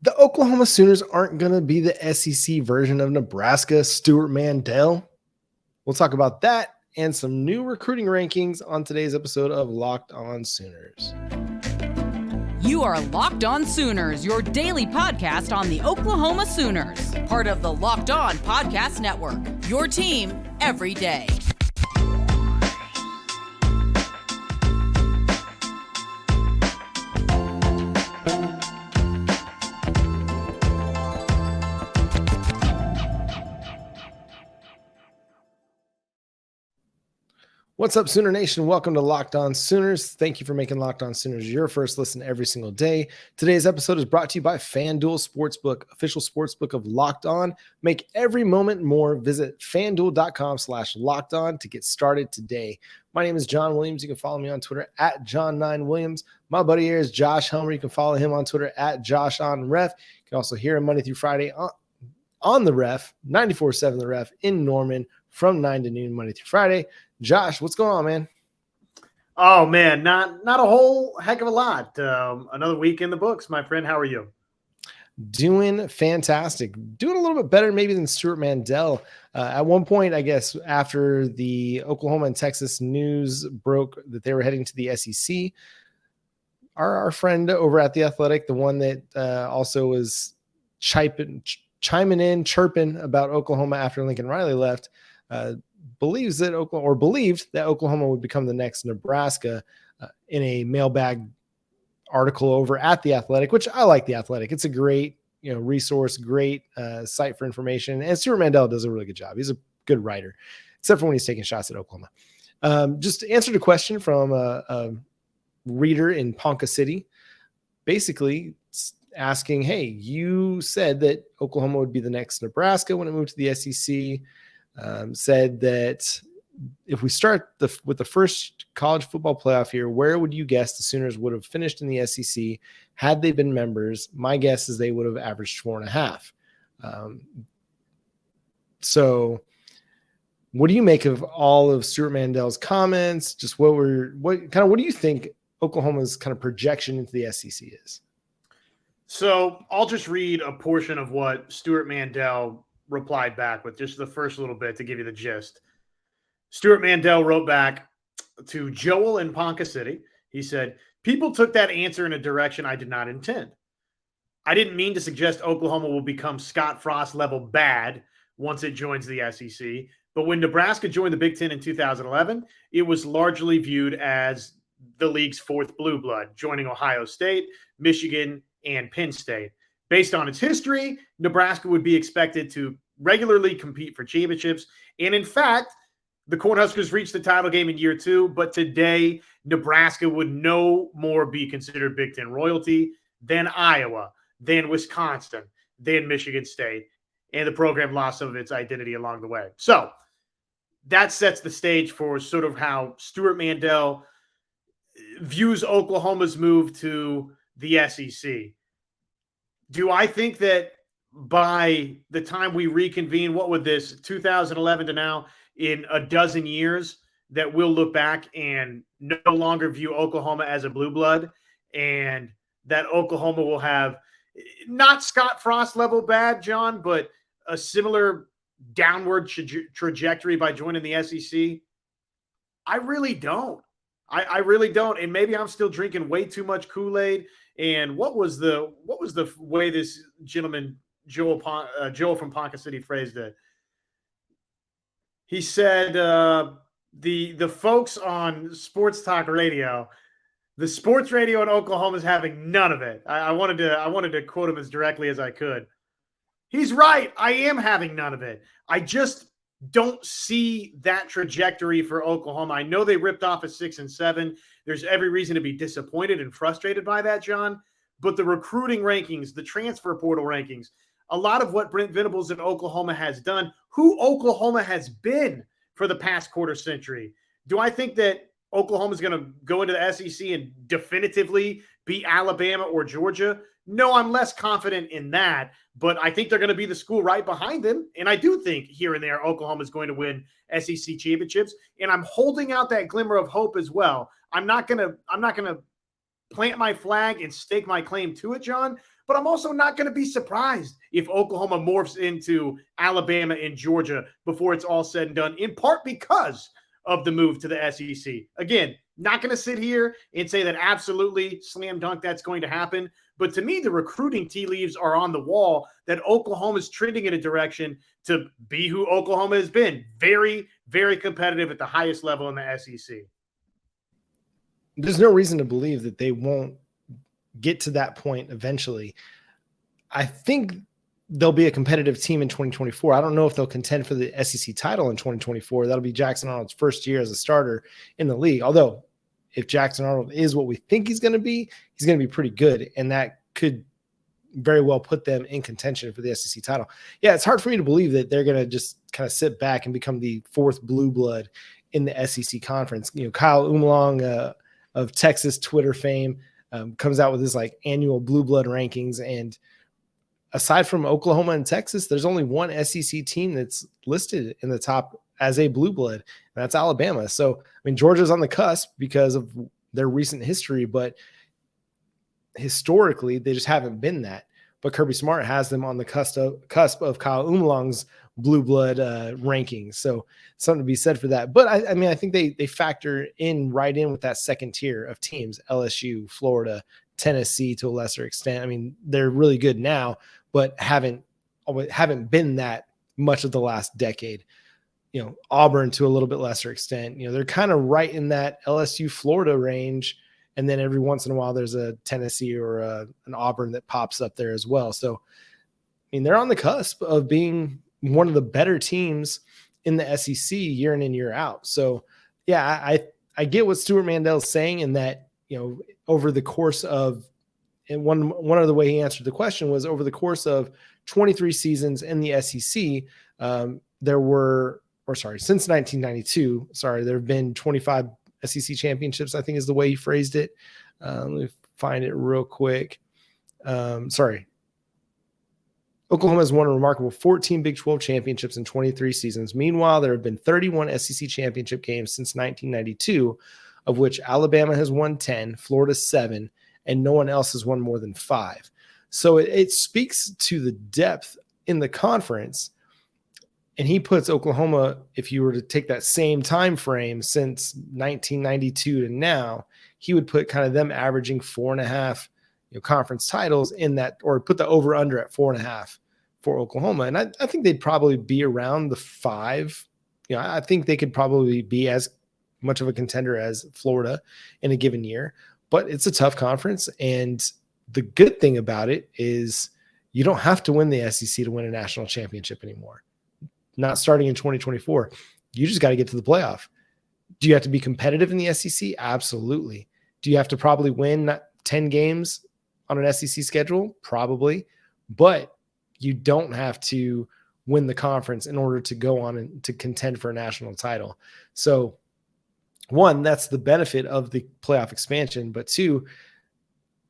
The Oklahoma Sooners aren't going to be the SEC version of Nebraska, Stuart Mandel. We'll talk about that and some new recruiting rankings on today's episode of Locked On Sooners. You are Locked On Sooners, your daily podcast on the Oklahoma Sooners, part of the Locked On Podcast Network, your team every day. What's up, Sooner Nation? Welcome to Locked On Sooners. Thank you for making Locked On Sooners your first listen every single day. Today's episode is brought to you by FanDuel Sportsbook, official sportsbook of Locked On. Make every moment more. Visit FanDuel.com/LockedOn to get started today. My name is John Williams. You can follow me on Twitter at John9Williams. My buddy here is Josh Helmer. You can follow him on Twitter at JoshOnRef. You can also hear him Monday through Friday on the Ref, 94.7 The Ref in Norman from 9 to noon, Monday through Friday. Josh, what's going on, man? Oh, man, not a whole heck of a lot. Another week in the books, my friend. How are you? Doing fantastic. Doing a little bit better maybe than Stuart Mandel. At one point, I guess, after the Oklahoma and Texas news broke that they were heading to the SEC, our friend over at The Athletic, the one that also was chiming in, chirping about Oklahoma after Lincoln Riley left, believed that Oklahoma would become the next Nebraska in a mailbag article over at The Athletic, which I like The Athletic. It's a great, resource, great site for information. And Stuart Mandel does a really good job. He's a good writer, except for when he's taking shots at Oklahoma. Just answered a question from a reader in Ponca City, basically asking, hey, you said that Oklahoma would be the next Nebraska when it moved to the SEC. Said that if we start with the first college football playoff year, where would you guess the Sooners would have finished in the SEC had they been members? My guess is they would have averaged 4.5. So what do you make of all of Stuart Mandel's comments? Just what do you think Oklahoma's kind of projection into the SEC is? So I'll just read a portion of what Stuart Mandel replied back with, just the first little bit to give you the gist. Stuart Mandel wrote back to Joel in Ponca City. He said, people took that answer in a direction I did not intend. I didn't mean to suggest Oklahoma will become Scott Frost level bad once it joins the SEC. But when Nebraska joined the Big Ten in 2011, it was largely viewed as the league's fourth blue blood, joining Ohio State, Michigan, and Penn State. Based on its history, Nebraska would be expected to regularly compete for championships. And in fact, the Cornhuskers reached the title game in year 2, but today Nebraska would no more be considered Big Ten royalty than Iowa, than Wisconsin, than Michigan State, and the program lost some of its identity along the way. So that sets the stage for sort of how Stuart Mandel views Oklahoma's move to the SEC. Do I think that by the time we reconvene, what would this 2011 to now, in a dozen years, that we'll look back and no longer view Oklahoma as a blue blood, and that Oklahoma will have not Scott Frost level bad, John, but a similar downward trajectory by joining the SEC? I really don't. I really don't. And maybe I'm still drinking way too much Kool-Aid. And what was the way this gentleman, Joel from Ponca City, phrased it? He said, the folks on sports talk radio, the sports radio in Oklahoma is having none of it. I wanted to quote him as directly as I could. He's right. I am having none of it. I just don't see that trajectory for Oklahoma. I know they ripped off a 6-7. There's every reason to be disappointed and frustrated by that, John. But the recruiting rankings, the transfer portal rankings, a lot of what Brent Venables in Oklahoma has done, who Oklahoma has been for the past quarter century. Do I think that Oklahoma is going to go into the SEC and definitively beat Alabama or Georgia? No, I'm less confident in that, but I think they're going to be the school right behind them. And I do think here and there, Oklahoma is going to win SEC championships. And I'm holding out that glimmer of hope as well. I'm not going to plant my flag and stake my claim to it, John. But I'm also not going to be surprised if Oklahoma morphs into Alabama and Georgia before it's all said and done, in part because of the move to the SEC. Again, not going to sit here and say that absolutely slam dunk that's going to happen. But to me, the recruiting tea leaves are on the wall that Oklahoma is trending in a direction to be who Oklahoma has been. Very, very competitive at the highest level in the SEC. There's no reason to believe that they won't get to that point eventually. I think they'll be a competitive team in 2024. I don't know if they'll contend for the SEC title in 2024. That'll be Jackson Arnold's first year as a starter in the league. Although if Jackson Arnold is what we think he's going to be pretty good. And that could very well put them in contention for the SEC title. Yeah, it's hard for me to believe that they're going to just kind of sit back and become the fourth blue blood in the SEC conference. You know, Kyle Umlong of Texas Twitter fame comes out with his like annual blue blood rankings. And aside from Oklahoma and Texas, there's only one SEC team that's listed in the top as a blue blood, and that's Alabama. So, I mean, Georgia's on the cusp because of their recent history, but historically they just haven't been that. But Kirby Smart has them on the cusp of Kyle Umlong's blue blood rankings. So something to be said for that. But I mean, I think they factor right in with that second tier of teams, LSU, Florida, Tennessee to a lesser extent. I mean, they're really good now, but haven't been that much of the last decade. You know, Auburn to a little bit lesser extent. You know, they're kind of right in that LSU Florida range. And then every once in a while, there's a Tennessee or an Auburn that pops up there as well. So, I mean, they're on the cusp of being one of the better teams in the SEC year in and year out. So, yeah, I get what Stuart Mandel is saying, in that, you know, over the course of, and one other way he answered the question was, over the course of 23 seasons in the SEC, since 1992, there have been 25 SEC championships, I think is the way he phrased it. Let me find it real quick. Oklahoma has won a remarkable 14 Big 12 championships in 23 seasons. Meanwhile, there have been 31 SEC championship games since 1992, of which Alabama has won 10, Florida 7, and no one else has won more than 5. So it speaks to the depth in the conference. And he puts Oklahoma, if you were to take that same time frame since 1992 to now, he would put kind of them averaging 4.5 conference titles in that, or put the over under at 4.5 for Oklahoma. And I think they'd probably be around the 5. You know, I think they could probably be as much of a contender as Florida in a given year, but it's a tough conference. And the good thing about it is you don't have to win the SEC to win a national championship anymore. Not starting in 2024. You just got to get to the playoff. Do you have to be competitive in the SEC? Absolutely. Do you have to probably win 10 games on an SEC schedule? Probably. But you don't have to win the conference in order to go on and to contend for a national title. So, one, that's the benefit of the playoff expansion. But two,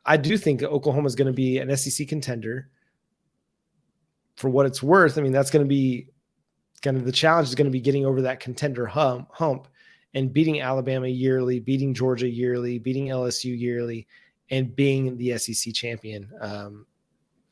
I do think Oklahoma is going to be an SEC contender. For what it's worth, I mean, that's going to be kind of the challenge, is going to be getting over that contender hump and beating Alabama yearly, beating Georgia yearly, beating LSU yearly, and being the SEC champion.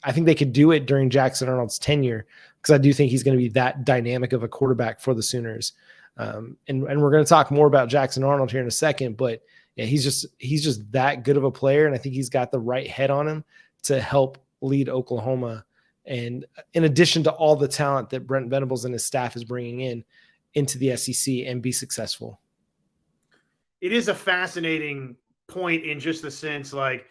I think they could do it during Jackson Arnold's tenure, because I do think he's going to be that dynamic of a quarterback for the Sooners. And we're going to talk more about Jackson Arnold here in a second, but yeah, he's just that good of a player. And I think he's got the right head on him to help lead Oklahoma. And in addition to all the talent that Brent Venables and his staff is bringing into the SEC, and be successful. It is a fascinating point in just the sense, like,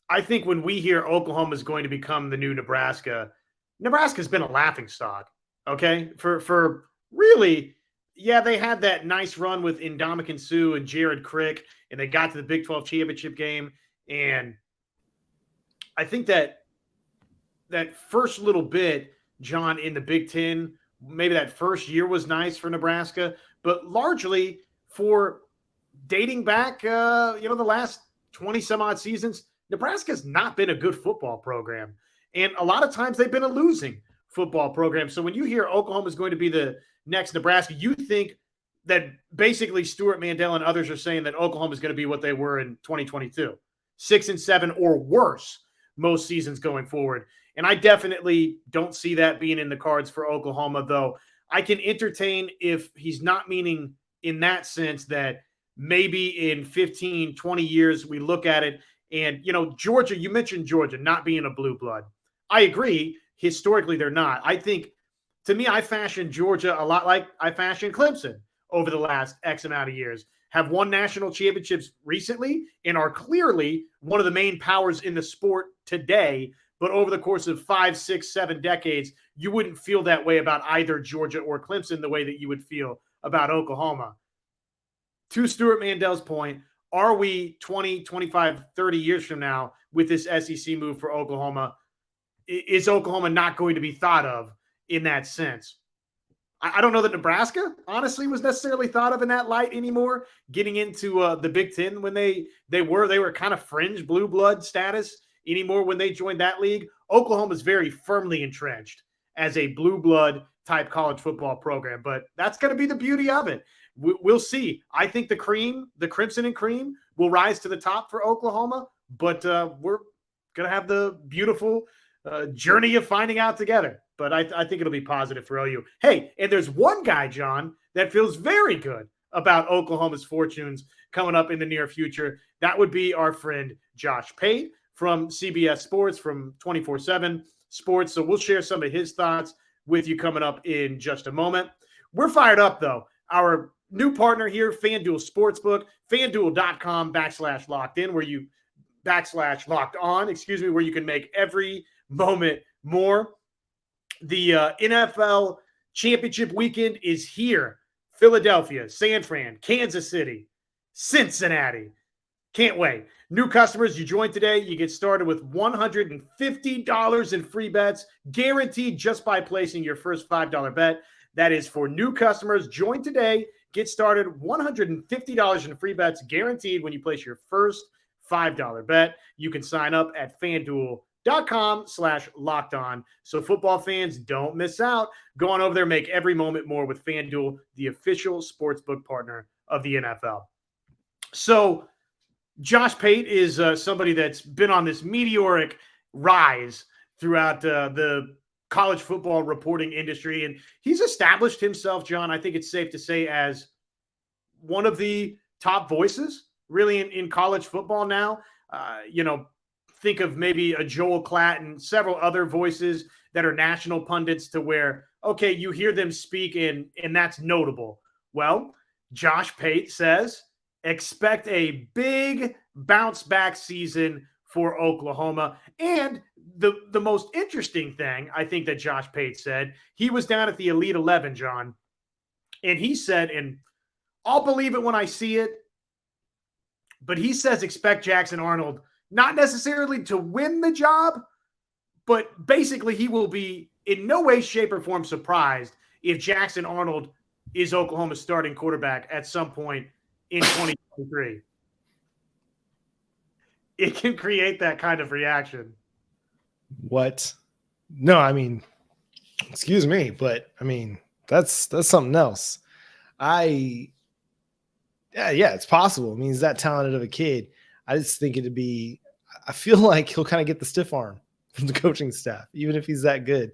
I think when we hear Oklahoma is going to become the new Nebraska, Nebraska's been a laughingstock. Okay. For really, yeah, they had that nice run with Ndamukong Suh and Jared Crick, and they got to the Big 12 championship game. And I think that first little bit, John, in the Big Ten, maybe that first year was nice for Nebraska, but largely for dating back, the last 20 some odd seasons, Nebraska's not been a good football program. And a lot of times they've been a losing football program. So when you hear Oklahoma is going to be the next Nebraska, you think that basically Stuart Mandel and others are saying that Oklahoma is going to be what they were in 2022. 6-7 or worse most seasons going forward. And I definitely don't see that being in the cards for Oklahoma, though I can entertain if he's not meaning in that sense that maybe in 15, 20 years we look at it and, Georgia, you mentioned Georgia not being a blue blood. I agree. Historically, they're not. I think, to me, I fashioned Georgia a lot like I fashioned Clemson over the last X amount of years. Have won national championships recently and are clearly one of the main powers in the sport today. But over the course of 5, 6, 7 decades, you wouldn't feel that way about either Georgia or Clemson the way that you would feel about Oklahoma. To Stuart Mandel's point, are we 20, 25, 30 years from now with this SEC move for Oklahoma? Is Oklahoma not going to be thought of in that sense? I don't know that Nebraska, honestly, was necessarily thought of in that light anymore, getting into the Big Ten when they were kind of fringe blue blood status anymore when they joined that league. Oklahoma is very firmly entrenched as a blue blood type college football program, but that's going to be the beauty of it. We'll see. I think the Crimson and Cream will rise to the top for Oklahoma, but we're going to have the beautiful journey of finding out together. But I think it'll be positive for OU. Hey, and there's one guy, John, that feels very good about Oklahoma's fortunes coming up in the near future. That would be our friend Josh Pate from CBS Sports, from 24/7 Sports. So we'll share some of his thoughts with you coming up in just a moment. We're fired up, though. Our new partner here, FanDuel Sportsbook, FanDuel.com/locked in, where you /locked on, where you can make every moment more. The NFL championship weekend is here. Philadelphia, San Fran, Kansas City, Cincinnati. Can't wait. New customers, you join today, you get started with $150 in free bets, guaranteed just by placing your first $5 bet. That is for new customers. Join today. Get started. $150 in free bets guaranteed when you place your first $5 bet. You can sign up at FanDuel.com/locked on. So football fans, don't miss out. Go on over there, make every moment more with FanDuel, the official sportsbook partner of the NFL. So Josh Pate is somebody that's been on this meteoric rise throughout the college football reporting industry. And he's established himself, John, I think it's safe to say, as one of the top voices really in college football now. Think of maybe a Joel Klatt and several other voices that are national pundits to where, okay, you hear them speak and that's notable. Well, Josh Pate says, expect a big bounce back season for Oklahoma. And the most interesting thing, I think, that Josh Pate said, he was down at the Elite 11, John, and he said, and I'll believe it when I see it, but he says expect Jackson Arnold not necessarily to win the job, but basically he will be in no way, shape, or form surprised if Jackson Arnold is Oklahoma's starting quarterback at some point in 2023. It can create that kind of reaction. What? No, I mean, excuse me, but I mean, that's something else. Yeah, it's possible. I mean, he's that talented of a kid. I just think I feel like he'll kind of get the stiff arm from the coaching staff, even if he's that good,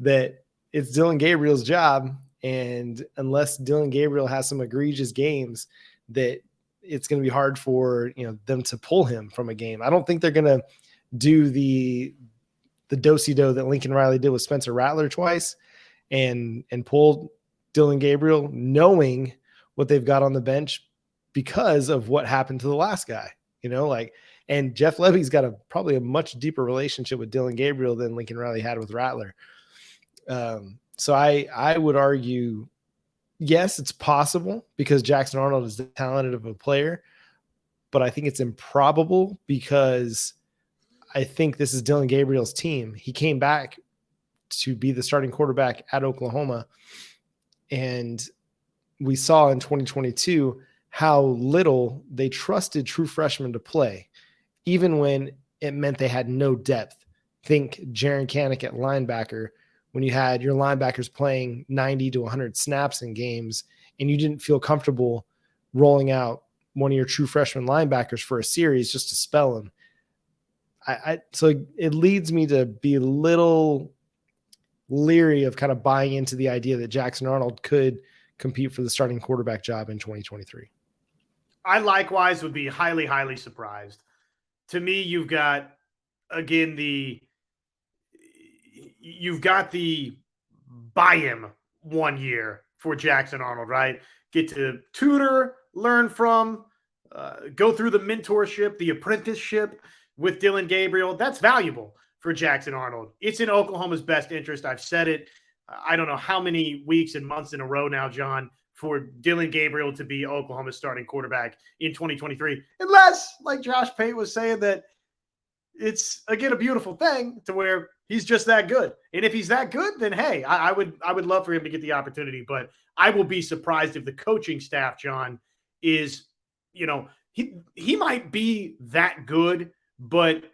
that it's Dillon Gabriel's job. And unless Dillon Gabriel has some egregious games, that it's going to be hard for, them to pull him from a game. I don't think they're going to do the do-si-do that Lincoln Riley did with Spencer Rattler twice and pull Dillon Gabriel, knowing what they've got on the bench because of what happened to the last guy, and Jeff Levy's got probably a much deeper relationship with Dillon Gabriel than Lincoln Riley had with Rattler. So I would argue, yes, it's possible because Jackson Arnold is that talented of a player, but I think it's improbable because I think this is Dillon Gabriel's team. He came back to be the starting quarterback at Oklahoma, and we saw in 2022 how little they trusted true freshmen to play, even when it meant they had no depth. Think Jaron Kanak at linebacker, when you had your linebackers playing 90 to 100 snaps in games and you didn't feel comfortable rolling out one of your true freshman linebackers for a series just to spell them. So it leads me to be a little leery of kind of buying into the idea that Jackson Arnold could compete for the starting quarterback job in 2023. I likewise would be highly, highly surprised. To me, you've got, again, you've got the buy him 1 year for Jackson Arnold, right? Get to tutor, learn from, go through the mentorship, the apprenticeship with Dillon Gabriel. That's valuable for Jackson Arnold. It's in Oklahoma's best interest. I've said it. I don't know how many weeks and months in a row now, John, for Dillon Gabriel to be Oklahoma's starting quarterback in 2023. Unless, like Josh Pate was saying, that it's, again, a beautiful thing to where he's just that good. And if he's that good, then hey, I would love for him to get the opportunity. But I will be surprised if the coaching staff, John, is, he might be that good, but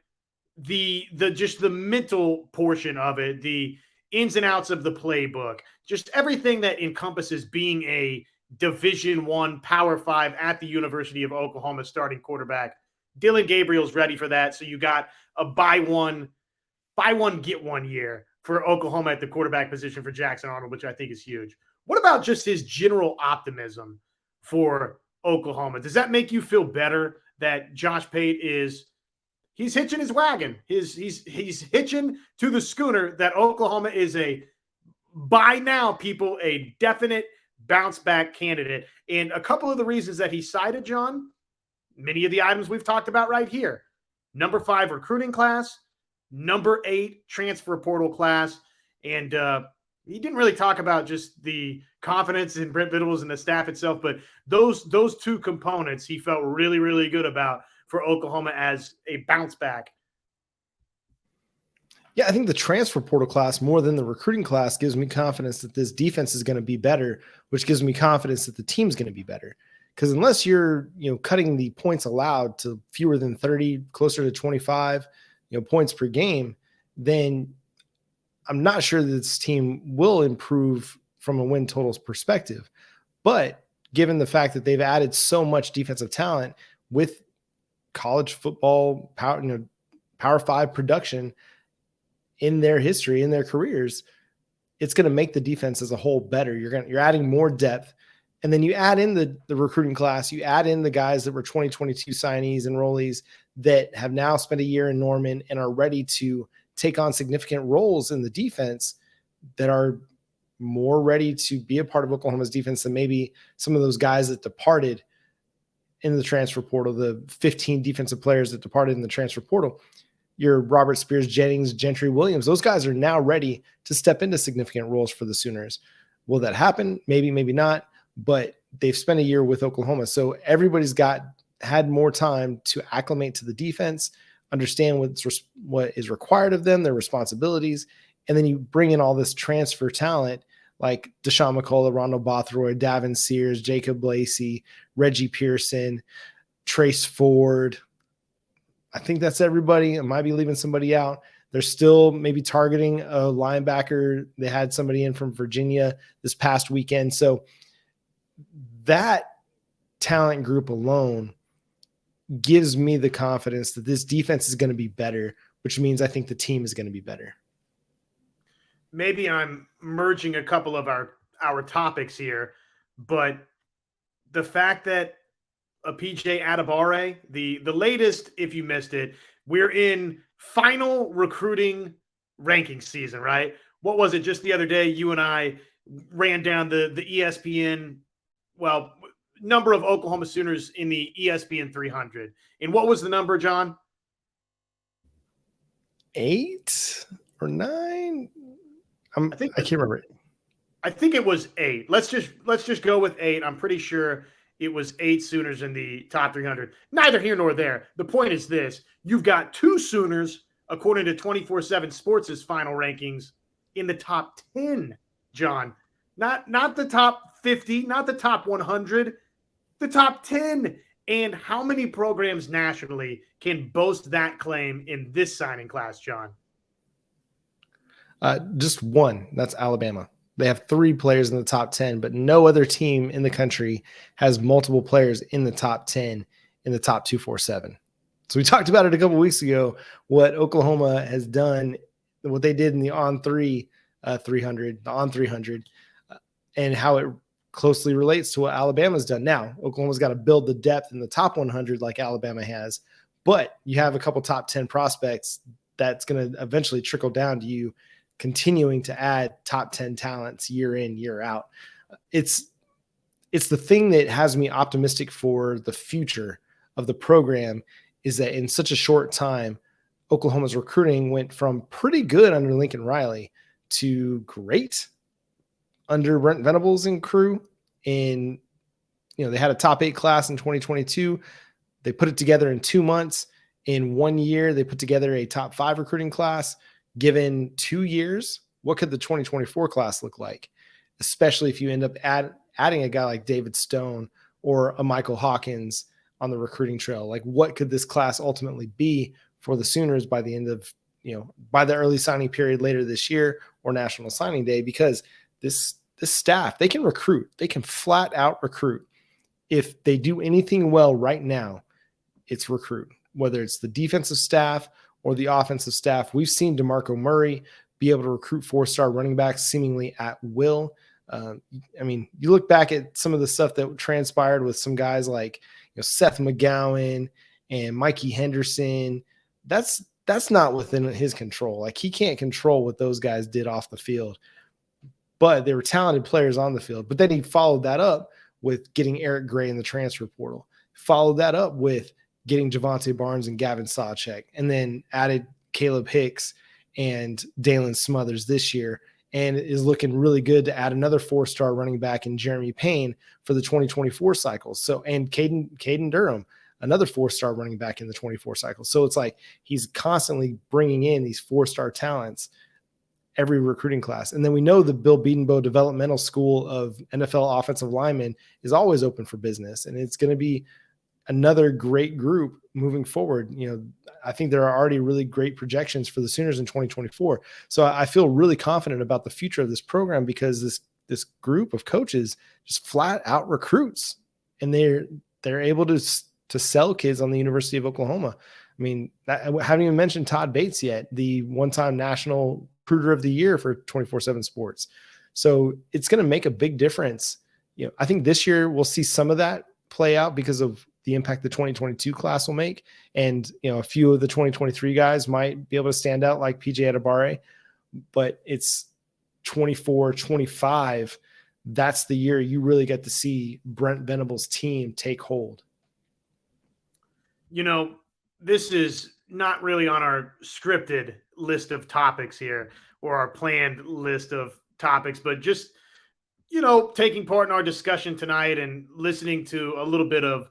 the just the mental portion of it, the ins and outs of the playbook, just everything that encompasses being a Division I Power 5 at the University of Oklahoma starting quarterback. Dillon Gabriel's ready for that. So you got a buy one, get 1 year for Oklahoma at the quarterback position for Jackson Arnold, which I think is huge. What about just his general optimism for Oklahoma? Does that make you feel better that Josh Pate he's hitching his wagon? He's hitching to the schooner that Oklahoma is by now, people, a definite bounce back candidate. And a couple of the reasons that he cited, John, many of the items we've talked about right here: number 5 recruiting class, number 8 transfer portal class. And he didn't really talk about just the confidence in Brent Venables and the staff itself, but those 2 components he felt really, really good about for Oklahoma as a bounce back. Yeah, I think the transfer portal class more than the recruiting class gives me confidence that this defense is going to be better, which gives me confidence that the team's going to be better. Because unless you're, cutting the points allowed to fewer than 30, closer to 25, points per game, then I'm not sure that this team will improve from a win totals perspective. But given the fact that they've added so much defensive talent with college football Power 5 production in their history, in their careers, it's going to make the defense as a whole better. You're adding more depth. And then you add in the recruiting class, you add in the guys that were 2022 signees, enrollees that have now spent a year in Norman and are ready to take on significant roles in the defense, that are more ready to be a part of Oklahoma's defense than maybe some of those guys that departed in the transfer portal, the 15 defensive players that departed in the transfer portal. Your Robert Spears, Jennings, Gentry, Williams, those guys are now ready to step into significant roles for the Sooners. Will that happen? Maybe, maybe not. But they've spent a year with Oklahoma. So everybody's had more time to acclimate to the defense, understand what is required of them, their responsibilities. And then you bring in all this transfer talent like Deshaun McCullough, Rondo Bothroyd, Davin Sears, Jacob Lacey, Reggie Pearson, Trace Ford. I think that's everybody. I might be leaving somebody out. They're still maybe targeting a linebacker. They had somebody in from Virginia this past weekend. So that talent group alone gives me the confidence that this defense is going to be better, which means I think the team is going to be better. Maybe I'm merging a couple of our topics here, but the fact that a PJ Adebawore, the latest, if you missed it, we're in final recruiting ranking season, right? What was it just the other day? You and I ran down the ESPN, number of Oklahoma Sooners in the ESPN 300. And what was the number, John? 8 or 9? I can't remember. I think it was 8. Let's just go with 8. I'm pretty sure it was 8 Sooners in the top 300. Neither here nor there. The point is this: you've got 2 Sooners, according to 24/7 Sports' final rankings, in the top 10, John. Not the top 50, not the top 100, the top 10. And how many programs nationally can boast that claim in this signing class, John? Just one. That's Alabama. They have 3 players in the top 10, but no other team in the country has multiple players in the top 10 in the top 247. So we talked about it a couple weeks ago, what Oklahoma has done, what they did in the on 300, the on 300, and how it closely relates to what Alabama's done. Now, Oklahoma's got to build the depth in the top 100 like Alabama has, but you have a couple top 10 prospects that's going to eventually trickle down to you continuing to add top 10 talents year in, year out. It's the thing that has me optimistic for the future of the program, is that in such a short time, Oklahoma's recruiting went from pretty good under Lincoln Riley to great under Brent Venables and crew. They had a top 8 class in 2022. They put it together in 2 months. In 1 year, they put together a top 5 recruiting class. Given 2 years, what could the 2024 class look like? Especially if you end up adding a guy like David Stone or a Michael Hawkins on the recruiting trail. Like, what could this class ultimately be for the Sooners by the end of, by the early signing period later this year or National Signing Day? Because this staff, they can recruit. They can flat out recruit. If they do anything well right now, it's recruit. Whether it's the defensive staff or the offensive staff, we've seen DeMarco Murray be able to recruit 4-star running backs seemingly at will. You look back at some of the stuff that transpired with some guys like Seth McGowan and Mikey Henderson. That's not within his control. Like, he can't control what those guys did off the field, but they were talented players on the field. But then he followed that up with getting Eric Gray in the transfer portal, followed that up with getting Javante Barnes and Gavin Sawchek, and then added Caleb Hicks and Dalen Smothers this year, and is looking really good to add another 4-star running back in Jeremy Payne for the 2024 cycle. So, and Caden Durham, another 4-star running back in the 24 cycle. So it's like he's constantly bringing in these 4-star talents every recruiting class. And then we know the Bill Bedenbaugh Developmental School of NFL offensive linemen is always open for business, and it's going to be another great group moving forward. I think there are already really great projections for the Sooners in 2024. So I feel really confident about the future of this program, because this group of coaches just flat out recruits, and they're able to sell kids on the University of Oklahoma. I haven't even mentioned Todd Bates yet, the one-time national recruiter of the year for 24/7 Sports. So it's going to make a big difference. I think this year we'll see some of that play out because of the impact the 2022 class will make. And, a few of the 2023 guys might be able to stand out, like PJ Adebare, but it's 24, 25. That's the year you really get to see Brent Venables' team take hold. This is not really on our scripted list of topics here, or our planned list of topics, but just, taking part in our discussion tonight and listening to a little bit of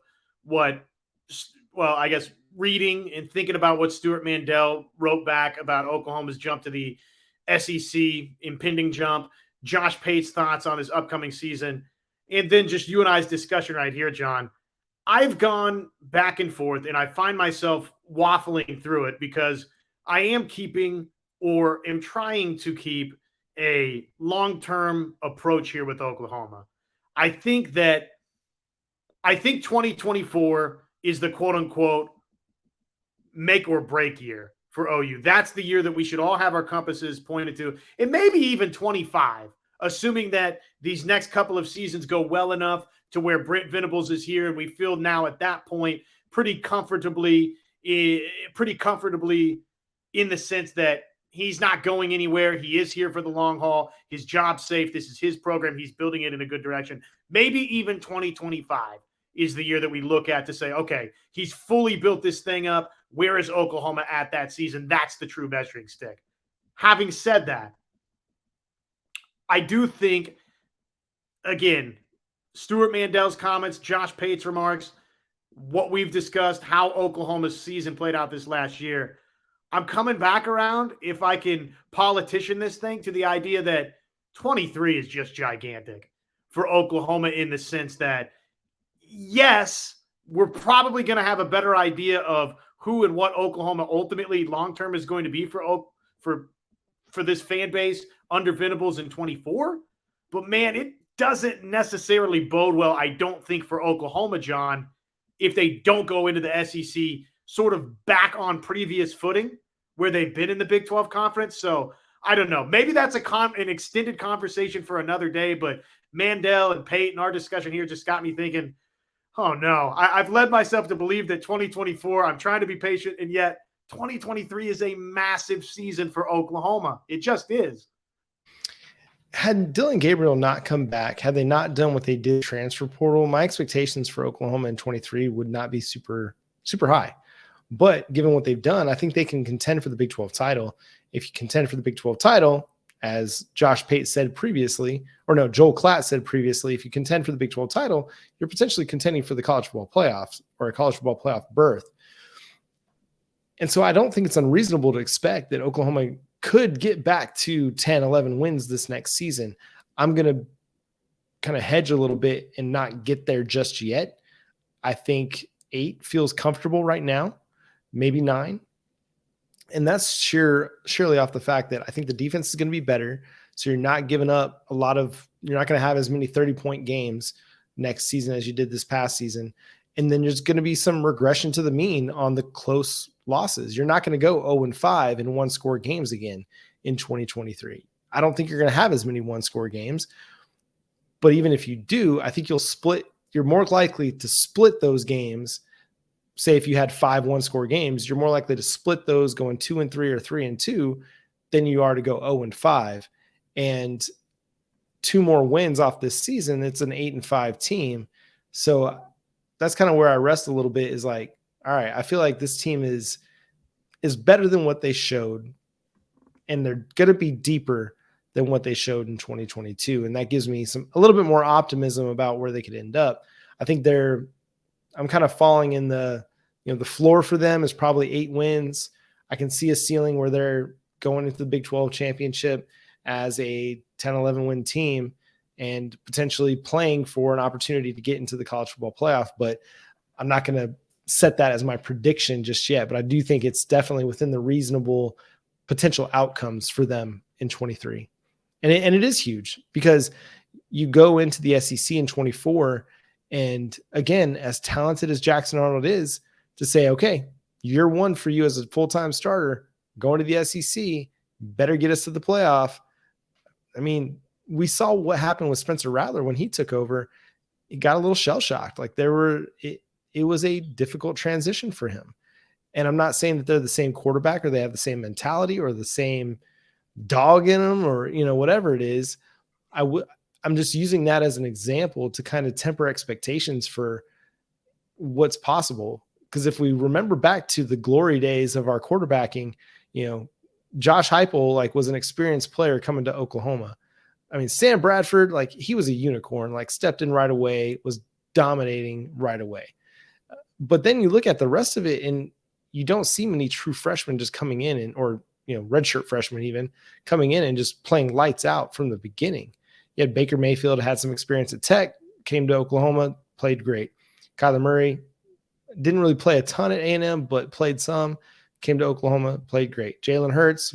reading and thinking about what Stuart Mandel wrote back about Oklahoma's jump to the SEC, impending jump, Josh Pate's thoughts on his upcoming season, and then just you and I's discussion right here, John. I've gone back and forth, and I find myself waffling through it because I am trying to keep a long-term approach here with Oklahoma. I think 2024 is the quote-unquote make or break year for OU. That's the year that we should all have our compasses pointed to, and maybe even 25, assuming that these next couple of seasons go well enough to where Brent Venables is here, and we feel now at that point pretty comfortably in the sense that he's not going anywhere. He is here for the long haul. His job's safe. This is his program. He's building it in a good direction. Maybe even 2025 is the year that we look at to say, okay, he's fully built this thing up. Where is Oklahoma at that season? That's the true measuring stick. Having said that, I do think, again, Stuart Mandel's comments, Josh Pate's remarks, what we've discussed, how Oklahoma's season played out this last year, I'm coming back around, if I can politician this thing, to the idea that 23 is just gigantic for Oklahoma, in the sense that, yes, we're probably going to have a better idea of who and what Oklahoma ultimately long-term is going to be for this fan base under Venables in 24. But, man, it doesn't necessarily bode well, I don't think, for Oklahoma, John, if they don't go into the SEC sort of back on previous footing where they've been in the Big 12 conference. So I don't know. Maybe that's an extended conversation for another day, but Mandel and Pate and our discussion here just got me thinking, oh no, I've led myself to believe that 2024, I'm trying to be patient, and yet 2023 is a massive season for Oklahoma. It just is. Had Dylan Gabriel not come back, had they not done what they did transfer portal, my expectations for Oklahoma in 23 would not be super, super high. But given what they've done, I think they can contend for the Big 12 title. If you contend for the Big 12 title, as Josh Pate said previously, or no, Joel Klatt said previously, if you contend for the Big 12 title, you're potentially contending for the college football playoffs or a college football playoff berth. And so I don't think it's unreasonable to expect that Oklahoma could get back to 10, 11 wins this next season. I'm going to kind of hedge a little bit and not get there just yet. I think 8 feels comfortable right now, maybe 9. And that's surely off the fact that I think the defense is going to be better. So you're not giving up you're not going to have as many 30-point games next season as you did this past season. And then there's going to be some regression to the mean on the close losses. You're not going to go 0-5 in one-score games again in 2023. I don't think you're going to have as many one-score games. But even if you do, I think you're more likely to split those games. Say if you had 5 one-score games, you're more likely to split those going 2-3 or 3-2 than you are to go 0-5. And 2 more wins off this season, it's an 8-5 team. So that's kind of where I rest a little bit, is like, all right, I feel like this team is better than what they showed, and they're going to be deeper than what they showed in 2022. And that gives me a little bit more optimism about where they could end up. I think I'm kind of falling in the floor for them is probably 8 wins. I can see a ceiling where they're going into the Big 12 championship as a 10, 11 win team and potentially playing for an opportunity to get into the college football playoff. But I'm not going to set that as my prediction just yet. But I do think it's definitely within the reasonable potential outcomes for them in 23. And it is huge, because you go into the SEC in 24, and again, as talented as Jackson Arnold is, to say, okay, year 1 for you as a full-time starter, going to the SEC, better get us to the playoff. I mean, we saw what happened with Spencer Rattler when he took over. He got a little shell-shocked. Like it was a difficult transition for him. And I'm not saying that they're the same quarterback or they have the same mentality or the same dog in them or, whatever it is. I'm just using that as an example to kind of temper expectations for what's possible. Because if we remember back to the glory days of our quarterbacking, Josh Heupel was an experienced player coming to Oklahoma. I mean, Sam Bradford, he was a unicorn, stepped in right away, was dominating right away. But then you look at the rest of it, and you don't see many true freshmen just coming in or redshirt freshmen even coming in and just playing lights out from the beginning. You had Baker Mayfield, had some experience at Tech, came to Oklahoma, played great. Kyler Murray didn't really play a ton at A&M, but played some, came to Oklahoma, played great. Jalen Hurts,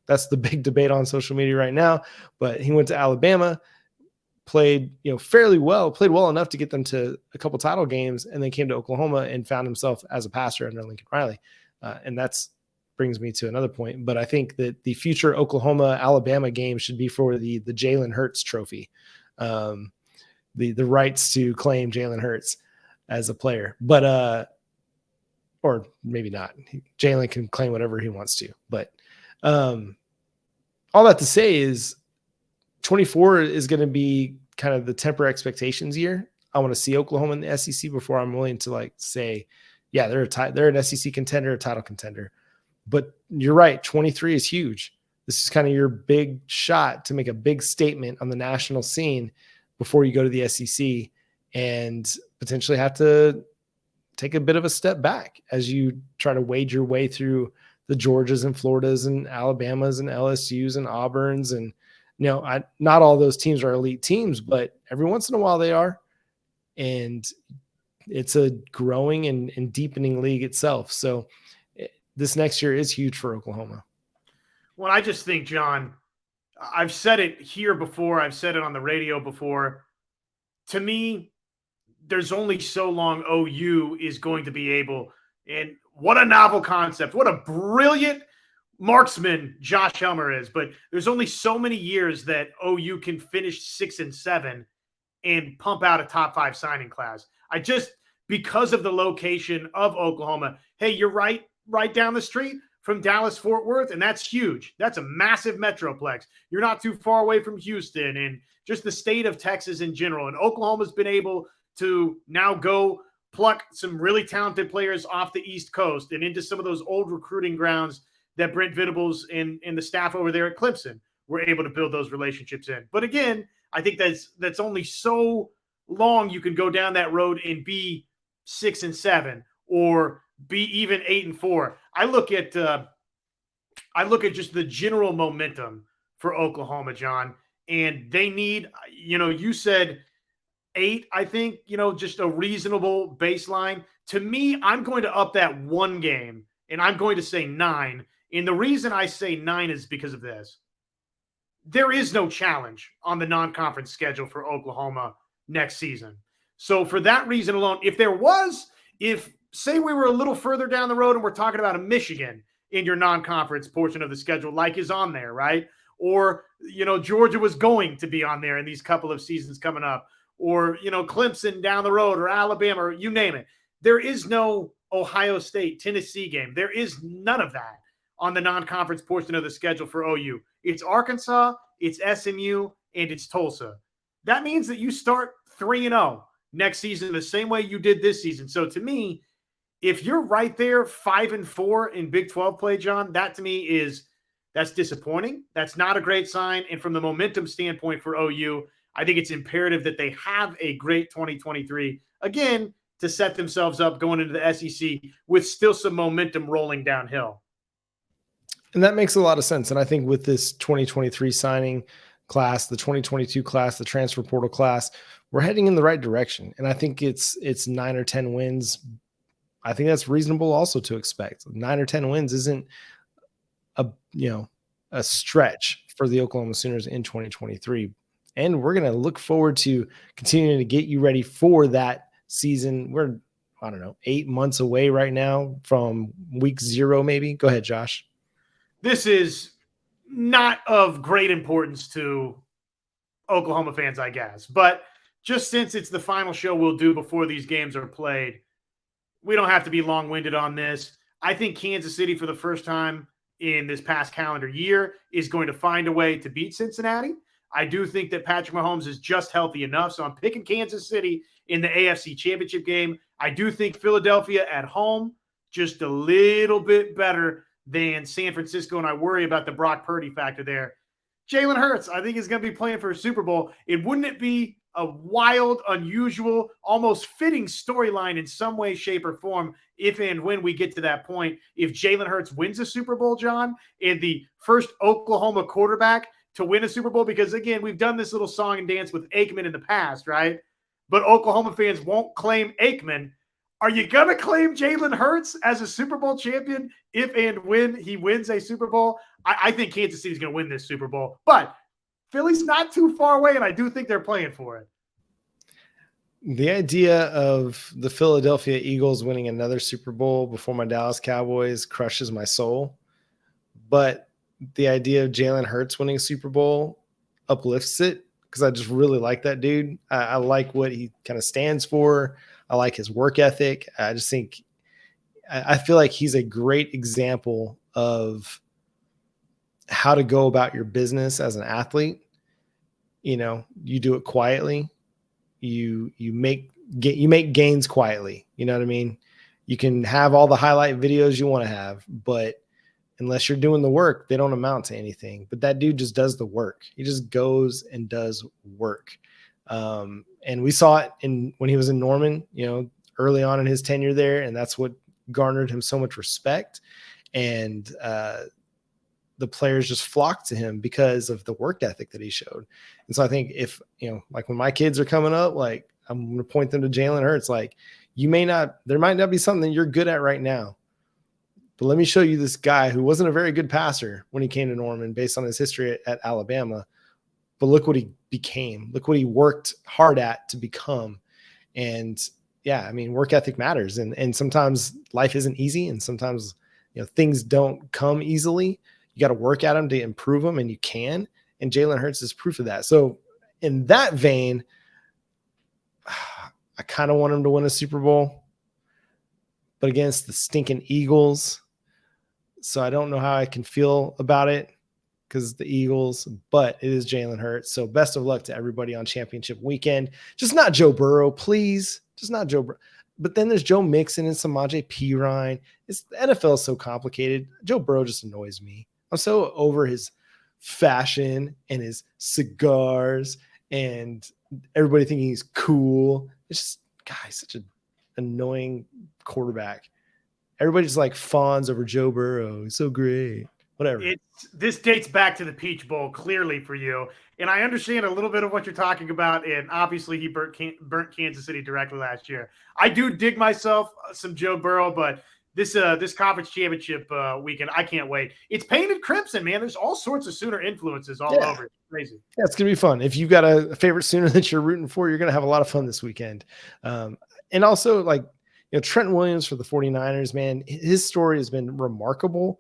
that's the big debate on social media right now, but he went to Alabama, played, fairly well, played well enough to get them to a couple title games, and then came to Oklahoma and found himself as a passer under Lincoln Riley. And that's brings me to another point, but I think that the future Oklahoma-Alabama game should be for the Jalen Hurts trophy, the rights to claim Jalen Hurts as a player, but or maybe not. Jalen can claim whatever he wants to, but all that to say is 24 is going to be kind of the temper expectations year. I want to see Oklahoma in the SEC before I'm willing to say, yeah, they're an SEC contender, a title contender. But you're right, 23 is huge. This is kind of your big shot to make a big statement on the national scene before you go to the SEC and potentially have to take a bit of a step back as you try to wade your way through the Georgias and Floridas and Alabamas and LSUs and Auburns. And, not all those teams are elite teams, but every once in a while they are. And it's a growing and deepening league itself. So this next year is huge for Oklahoma. Well, I just think, John, I've said it here before. I've said it on the radio before. To me, there's only so long OU is going to be able, and what a novel concept. What a brilliant marksman Josh Helmer is. But there's only so many years that OU can finish 6 and 7 and pump out a top 5 signing class. Because of the location of Oklahoma, hey, you're right down the street from Dallas Fort Worth, and that's huge. That's a massive metroplex. You're not too far away from Houston and just the state of Texas in general. And Oklahoma's been able to now go pluck some really talented players off the East Coast and into some of those old recruiting grounds that Brent Venables and the staff over there at Clemson were able to build those relationships in. But again, I think that's only so long you can go down that road and be 6 and 7 or be even 8 and 4. I look at just the general momentum for Oklahoma, John, and they need, you said 8, I think, just a reasonable baseline. To me, I'm going to up that one game, and I'm going to say 9. And the reason I say 9 is because of this. There is no challenge on the non-conference schedule for Oklahoma next season. So for that reason alone, if say we were a little further down the road and we're talking about a Michigan in your non-conference portion of the schedule, like is on there, right? Or, Georgia was going to be on there in these couple of seasons coming up, or, Clemson down the road, or Alabama, or you name it. There is no Ohio State, Tennessee game. There is none of that on the non-conference portion of the schedule for OU. It's Arkansas, it's SMU, and it's Tulsa. That means that you start 3-0 next season the same way you did this season. So to me, if you're right there 5-4 in Big 12 play, John, that to me that's disappointing. That's not a great sign. And from the momentum standpoint for OU, I think it's imperative that they have a great 2023, again, to set themselves up going into the SEC with still some momentum rolling downhill. And that makes a lot of sense. And I think with this 2023 signing class, the 2022 class, the transfer portal class, we're heading in the right direction. And I think it's 9 or 10 wins. I think that's reasonable also to expect. 9 or 10 wins isn't a stretch for the Oklahoma Sooners in 2023. And we're going to look forward to continuing to get you ready for that season. We're, 8 months away right now from week 0, maybe. Go ahead, Josh. This is not of great importance to Oklahoma fans, I guess. But just since it's the final show we'll do before these games are played, we don't have to be long-winded on this. I think Kansas City, for the first time in this past calendar year, is going to find a way to beat Cincinnati. I do think that Patrick Mahomes is just healthy enough, so I'm picking Kansas City in the AFC Championship game. I do think Philadelphia at home just a little bit better than San Francisco, and I worry about the Brock Purdy factor there. Jalen Hurts, I think, is going to be playing for a Super Bowl. Wouldn't it be a wild, unusual, almost fitting storyline in some way, shape, or form if and when we get to that point, if Jalen Hurts wins a Super Bowl, John, and the first Oklahoma quarterback to win a Super Bowl? Because, again, we've done this little song and dance with Aikman in the past, right? But Oklahoma fans won't claim Aikman. Are you going to claim Jalen Hurts as a Super Bowl champion if and when he wins a Super Bowl? I think Kansas City is going to win this Super Bowl. But Philly's not too far away, and I do think they're playing for it. The idea of the Philadelphia Eagles winning another Super Bowl before my Dallas Cowboys crushes my soul. But the idea of Jalen Hurts winning a Super Bowl uplifts it because I just really like that dude. I like what he kind of stands for. I like his work ethic. I just think I feel like he's a great example of how to go about your business as an athlete. You do it quietly. You make gains quietly. You know what I mean? You can have all the highlight videos you want to have, but unless you're doing the work, they don't amount to anything. But that dude just does the work. He just goes and does work. And we saw it when he was in Norman, early on in his tenure there. And that's what garnered him so much respect. And the players just flocked to him because of the work ethic that he showed. And so I think if, like when my kids are coming up, like I'm going to point them to Jalen Hurts, like there might not be something that you're good at right now, but let me show you this guy who wasn't a very good passer when he came to Norman based on his history at Alabama. But look what he became. Look what he worked hard at to become. And yeah, I mean, work ethic matters, and sometimes life isn't easy, and sometimes things don't come easily. You got to work at them to improve them, and you can. And Jalen Hurts is proof of that. So, in that vein, I kind of want him to win a Super Bowl, but against the stinking Eagles. So I don't know how I can feel about it because the Eagles, but it is Jalen Hurts. So best of luck to everybody on championship weekend. Just not Joe Burrow, please. Just not Joe Burrow. But then there's Joe Mixon and Samaje Perine. The NFL is so complicated. Joe Burrow just annoys me. I'm so over his fashion and his cigars and everybody thinking he's cool. It's just, guys, such an annoying quarterback. Everybody's like fawns over Joe Burrow. He's so great. Whatever. This dates back to the Peach Bowl clearly for you. And I understand a little bit of what you're talking about. And obviously he burnt Kansas City directly last year. I do dig myself some Joe Burrow, but this conference championship weekend, I can't wait. It's painted crimson, man. There's all sorts of Sooner influences all over. It's crazy. Yeah, it's going to be fun. If you've got a favorite Sooner that you're rooting for, you're going to have a lot of fun this weekend. And also, like, Trent Williams for the 49ers, man, his story has been remarkable.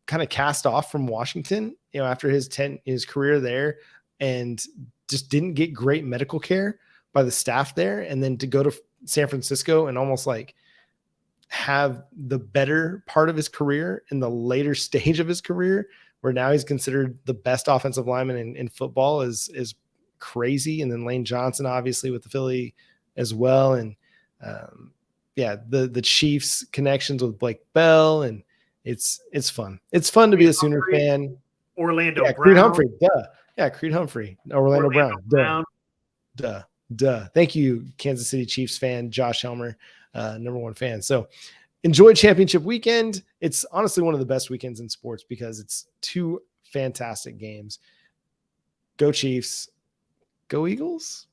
Kind of cast off from Washington, after his career there, and just didn't get great medical care by the staff there. And then to go to San Francisco and almost like have the better part of his career in the later stage of his career, where now he's considered the best offensive lineman in football is crazy. And then Lane Johnson, obviously with the Philly as well. And the Chiefs connections with Blake Bell, and it's fun. It's fun to be a Sooner fan. Orlando Brown. Creed Humphrey. Duh. Yeah, Creed Humphrey. Orlando Brown. Duh. Thank you, Kansas City Chiefs fan, Josh Helmer, number one fan. So enjoy championship weekend. It's honestly one of the best weekends in sports because it's two fantastic games. Go Chiefs. Go Eagles.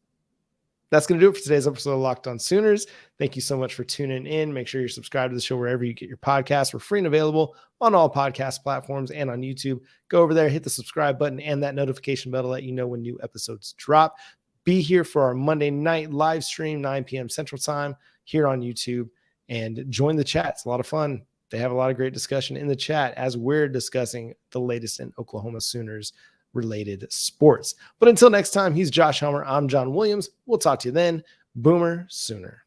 That's going to do it for today's episode of Locked On Sooners. Thank you so much for tuning in. Make sure you're subscribed to the show wherever you get your podcasts. We're free and available on all podcast platforms and on YouTube. Go over there, hit the subscribe button and that notification bell to let you know when new episodes drop. Be here for our Monday night live stream, 9 p.m. Central Time here on YouTube, and join the chat. It's a lot of fun. They have a lot of great discussion in the chat as we're discussing the latest in Oklahoma Sooners related sports. But until next time, he's Josh Helmer. I'm John Williams. We'll talk to you then. Boomer Sooner.